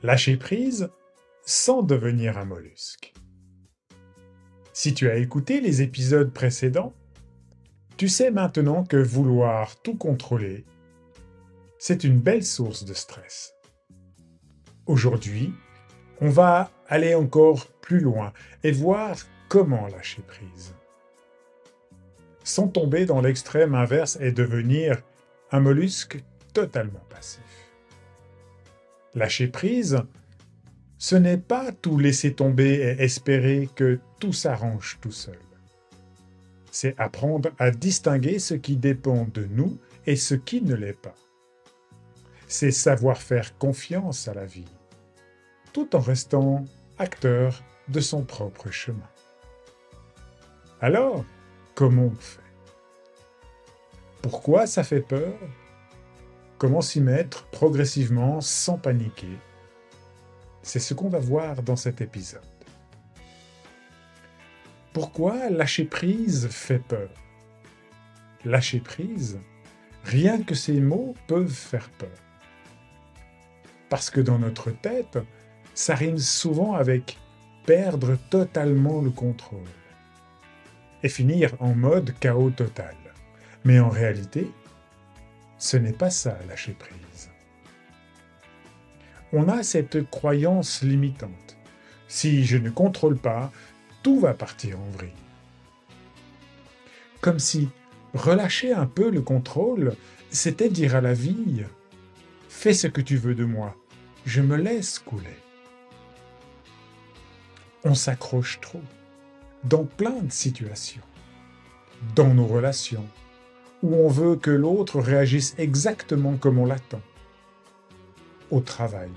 Lâcher prise sans devenir un mollusque. Si tu as écouté les épisodes précédents, tu sais maintenant que vouloir tout contrôler, c'est une belle source de stress. Aujourd'hui, on va aller encore plus loin et voir comment lâcher prise. Sans tomber dans l'extrême inverse et devenir un mollusque totalement passif. Lâcher prise, ce n'est pas tout laisser tomber et espérer que tout s'arrange tout seul. C'est apprendre à distinguer ce qui dépend de nous et ce qui ne l'est pas. C'est savoir faire confiance à la vie, tout en restant acteur de son propre chemin. Alors, comment on fait? Pourquoi ça fait peur? Comment s'y mettre progressivement sans paniquer? C'est ce qu'on va voir dans cet épisode. Pourquoi lâcher prise fait peur? Lâcher prise, rien que ces mots peuvent faire peur. Parce que dans notre tête, ça rime souvent avec perdre totalement le contrôle et finir en mode chaos total. Mais en réalité, ce n'est pas ça, lâcher prise. On a cette croyance limitante. Si je ne contrôle pas, tout va partir en vrille. Comme si relâcher un peu le contrôle, c'était dire à la vie « Fais ce que tu veux de moi, je me laisse couler ». On s'accroche trop, dans plein de situations, dans nos relations, où on veut que l'autre réagisse exactement comme on l'attend, au travail,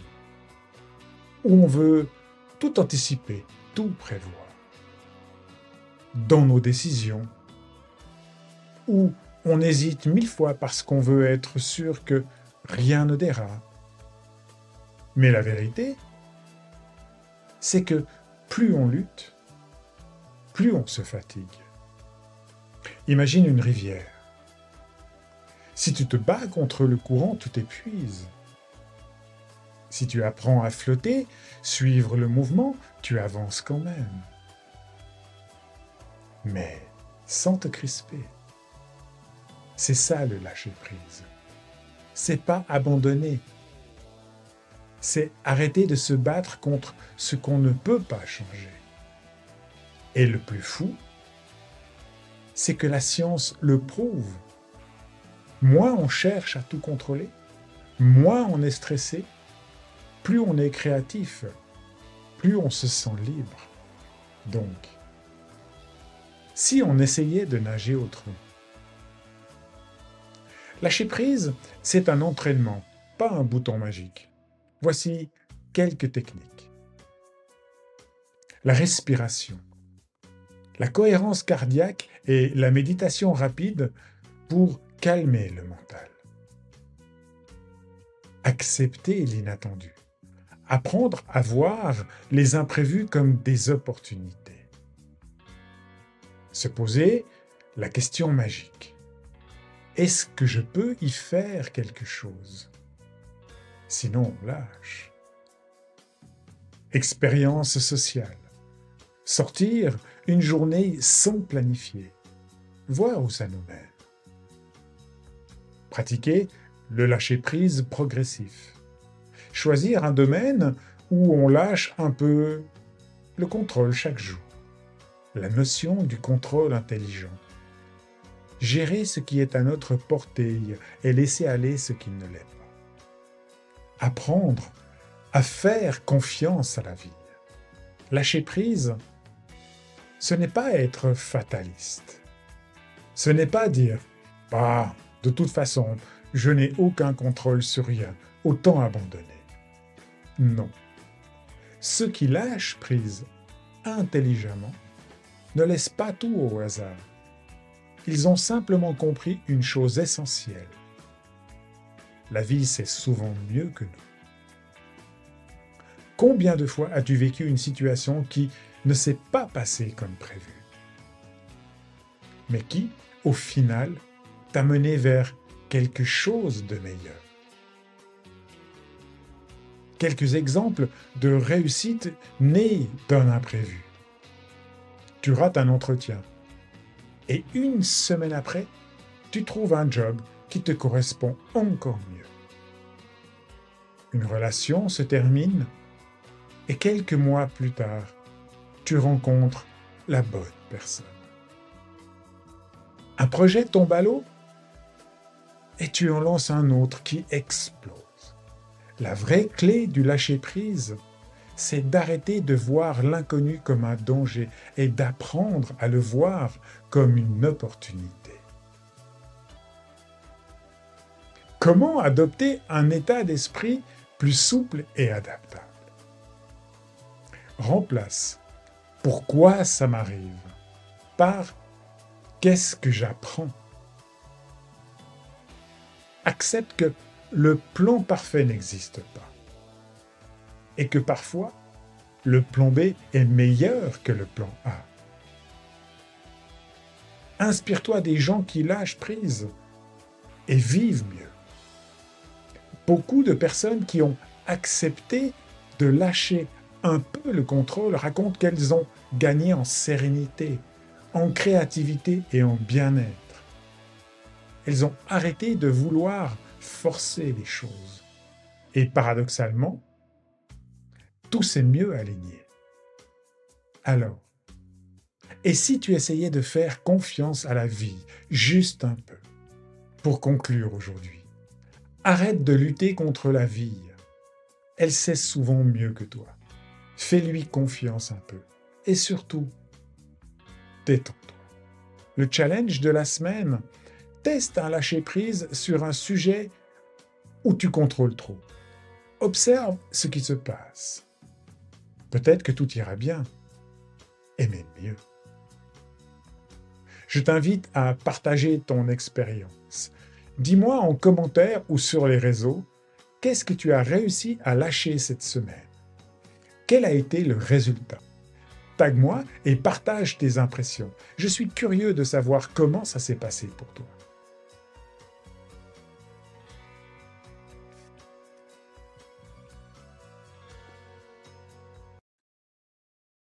où on veut tout anticiper, tout prévoir, dans nos décisions, où on hésite 1000 fois parce qu'on veut être sûr que rien ne dérape. Mais la vérité, c'est que plus on lutte, plus on se fatigue. Imagine une rivière. Si tu te bats contre le courant, tu t'épuises. Si tu apprends à flotter, suivre le mouvement, tu avances quand même. Mais sans te crisper. C'est ça le lâcher-prise. C'est pas abandonner. C'est arrêter de se battre contre ce qu'on ne peut pas changer. Et le plus fou, c'est que la science le prouve. Moins on cherche à tout contrôler, moins on est stressé, plus on est créatif, plus on se sent libre. Donc, si on essayait de nager autrement. Lâcher prise, c'est un entraînement, pas un bouton magique. Voici quelques techniques. La respiration, la cohérence cardiaque et la méditation rapide pour calmer le mental. Accepter l'inattendu. Apprendre à voir les imprévus comme des opportunités. Se poser la question magique. Est-ce que je peux y faire quelque chose? Sinon, on lâche. Expérience sociale. Sortir une journée sans planifier. Voir où ça nous mène. Pratiquer le lâcher-prise progressif. Choisir un domaine où on lâche un peu le contrôle chaque jour. La notion du contrôle intelligent. Gérer ce qui est à notre portée et laisser aller ce qui ne l'est pas. Apprendre à faire confiance à la vie. Lâcher prise, ce n'est pas être fataliste. Ce n'est pas dire « Bah, de toute façon, je n'ai aucun contrôle sur rien, autant abandonner. » Non. Ceux qui lâchent prise intelligemment ne laissent pas tout au hasard. Ils ont simplement compris une chose essentielle. La vie, c'est souvent mieux que nous. Combien de fois as-tu vécu une situation qui ne s'est pas passée comme prévu, mais qui, au final, t'a mené vers quelque chose de meilleur? Quelques exemples de réussite nés d'un imprévu. Tu rates un entretien et une semaine après, tu trouves un job qui te correspond encore mieux. Une relation se termine et quelques mois plus tard, tu rencontres la bonne personne. Un projet tombe à l'eau et tu en lances un autre qui explose. La vraie clé du lâcher-prise, c'est d'arrêter de voir l'inconnu comme un danger et d'apprendre à le voir comme une opportunité. Comment adopter un état d'esprit plus souple et adaptable? Remplace « Pourquoi ça m'arrive ?» par « Qu'est-ce que j'apprends ?» Accepte que le plan parfait n'existe pas et que parfois, le plan B est meilleur que le plan A. Inspire-toi des gens qui lâchent prise et vivent mieux. Beaucoup de personnes qui ont accepté de lâcher un peu le contrôle racontent qu'elles ont gagné en sérénité, en créativité et en bien-être. Elles ont arrêté de vouloir forcer les choses. Et paradoxalement, tout s'est mieux aligné. Alors, et si tu essayais de faire confiance à la vie, juste un peu? Pour conclure aujourd'hui, arrête de lutter contre la vie. Elle sait souvent mieux que toi. Fais-lui confiance un peu. Et surtout, détends-toi. Le challenge de la semaine, teste un lâcher-prise sur un sujet où tu contrôles trop. Observe ce qui se passe. Peut-être que tout ira bien, et même mieux. Je t'invite à partager ton expérience. Dis-moi en commentaire ou sur les réseaux, qu'est-ce que tu as réussi à lâcher cette semaine? Quel a été le résultat? Tag-moi et partage tes impressions. Je suis curieux de savoir comment ça s'est passé pour toi.